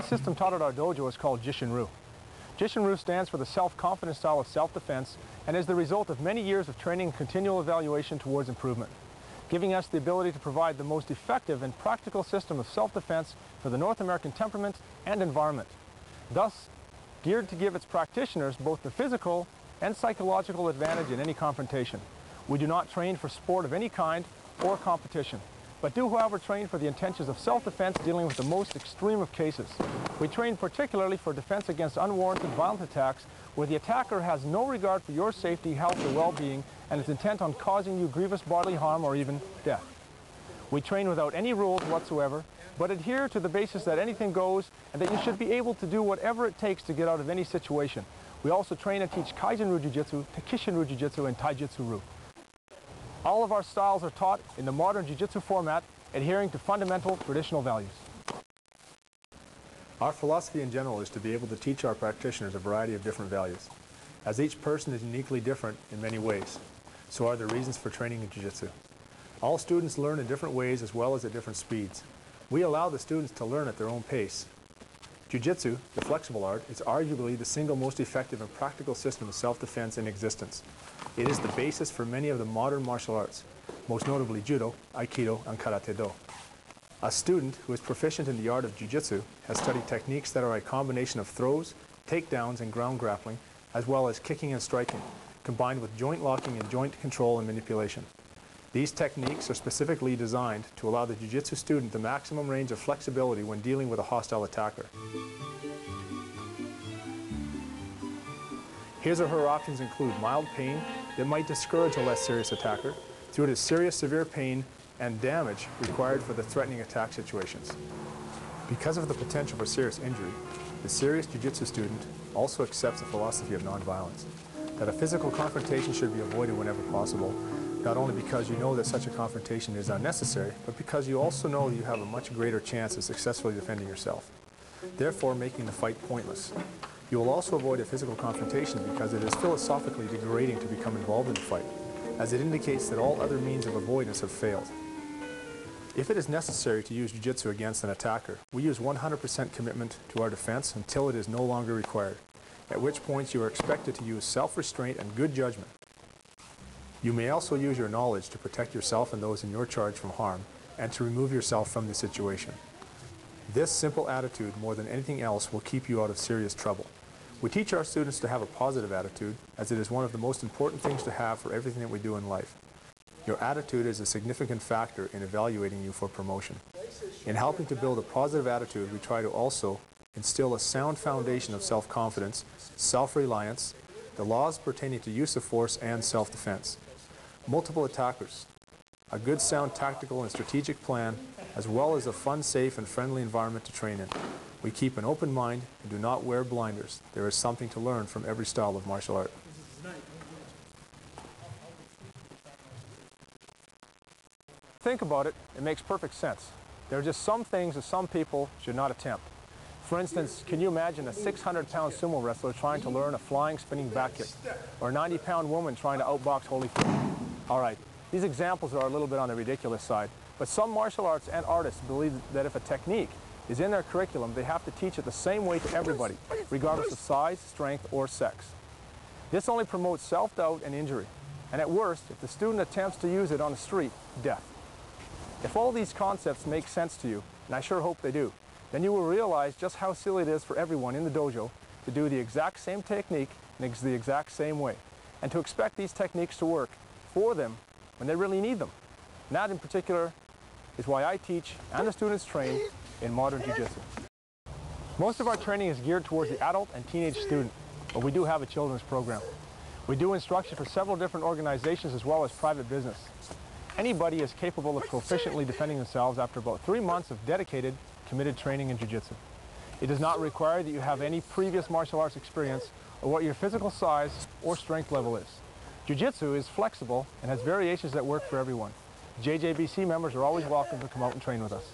system taught at our dojo is called Jishinru. Jishinru stands for the self-confidence style of self-defense and is the result of many years of training and continual evaluation towards improvement, giving us the ability to provide the most effective and practical system of self-defense for the North American temperament and environment, thus geared to give its practitioners both the physical and psychological advantage in any confrontation. We do not train for sport of any kind or competition, but do, however, train for the intentions of self-defense dealing with the most extreme of cases. We train particularly for defense against unwarranted violent attacks where the attacker has no regard for your safety, health, or well-being and is intent on causing you grievous bodily harm or even death. We train without any rules whatsoever, but adhere to the basis that anything goes and that you should be able to do whatever it takes to get out of any situation. We also train and teach Kaijinru Jiu-Jitsu, Takishinru Jiu-Jitsu, and Taijutsu-Ru. All of our styles are taught in the modern Jiu-Jitsu format, adhering to fundamental traditional values. Our philosophy in general is to be able to teach our practitioners a variety of different values. As each person is uniquely different in many ways, so are the reasons for training in Jiu-Jitsu. All students learn in different ways as well as at different speeds. We allow the students to learn at their own pace. Jiu-Jitsu, the flexible art, is arguably the single most effective and practical system of self-defense in existence. It is the basis for many of the modern martial arts, most notably Judo, Aikido, and Karate-Do. A student who is proficient in the art of Jiu-Jitsu has studied techniques that are a combination of throws, takedowns, and ground grappling, as well as kicking and striking, combined with joint locking and joint control and manipulation. These techniques are specifically designed to allow the Jiu-Jitsu student the maximum range of flexibility when dealing with a hostile attacker. His or her options include mild pain that might discourage a less serious attacker, through to serious severe pain and damage required for the threatening attack situations. Because of the potential for serious injury, the serious Jiu-Jitsu student also accepts the philosophy of nonviolence, that a physical confrontation should be avoided whenever possible, not only because you know that such a confrontation is unnecessary, but because you also know that you have a much greater chance of successfully defending yourself, therefore making the fight pointless. You will also avoid a physical confrontation because it is philosophically degrading to become involved in the fight, as it indicates that all other means of avoidance have failed. If it is necessary to use Jiu-Jitsu against an attacker, we use 100% commitment to our defense until it is no longer required, at which point you are expected to use self-restraint and good judgment. You may also use your knowledge to protect yourself and those in your charge from harm, and to remove yourself from the situation. This simple attitude, more than anything else, will keep you out of serious trouble. We teach our students to have a positive attitude, as it is one of the most important things to have for everything that we do in life. Your attitude is a significant factor in evaluating you for promotion. In helping to build a positive attitude, we try to also instill a sound foundation of self-confidence, self-reliance, the laws pertaining to use of force and self-defense, multiple attackers, a good sound tactical and strategic plan, as well as a fun, safe, and friendly environment to train in. We keep an open mind and do not wear blinders. There is something to learn from every style of martial art. Think about it, it makes perfect sense. There are just some things that some people should not attempt. For instance, can you imagine a 600-pound sumo wrestler trying to learn a flying spinning back kick, or a 90-pound woman trying to outbox Holyfield? All right, these examples are a little bit on the ridiculous side, but some martial arts and artists believe that if a technique is in their curriculum, they have to teach it the same way to everybody, regardless of size, strength, or sex. This only promotes self-doubt and injury, and at worst, if the student attempts to use it on the street, death. If all these concepts make sense to you, and I sure hope they do, then you will realize just how silly it is for everyone in the dojo to do the exact same technique in the exact same way, and to expect these techniques to work for them when they really need them. And that in particular is why I teach and the students train in modern Jiu-Jitsu. Most of our training is geared towards the adult and teenage student, but we do have a children's program. We do instruction for several different organizations as well as private business. Anybody is capable of proficiently defending themselves after about 3 months of dedicated, committed training in Jiu-Jitsu. It does not require that you have any previous martial arts experience or what your physical size or strength level is. Jiu-Jitsu is flexible and has variations that work for everyone. JJBC members are always welcome to come out and train with us.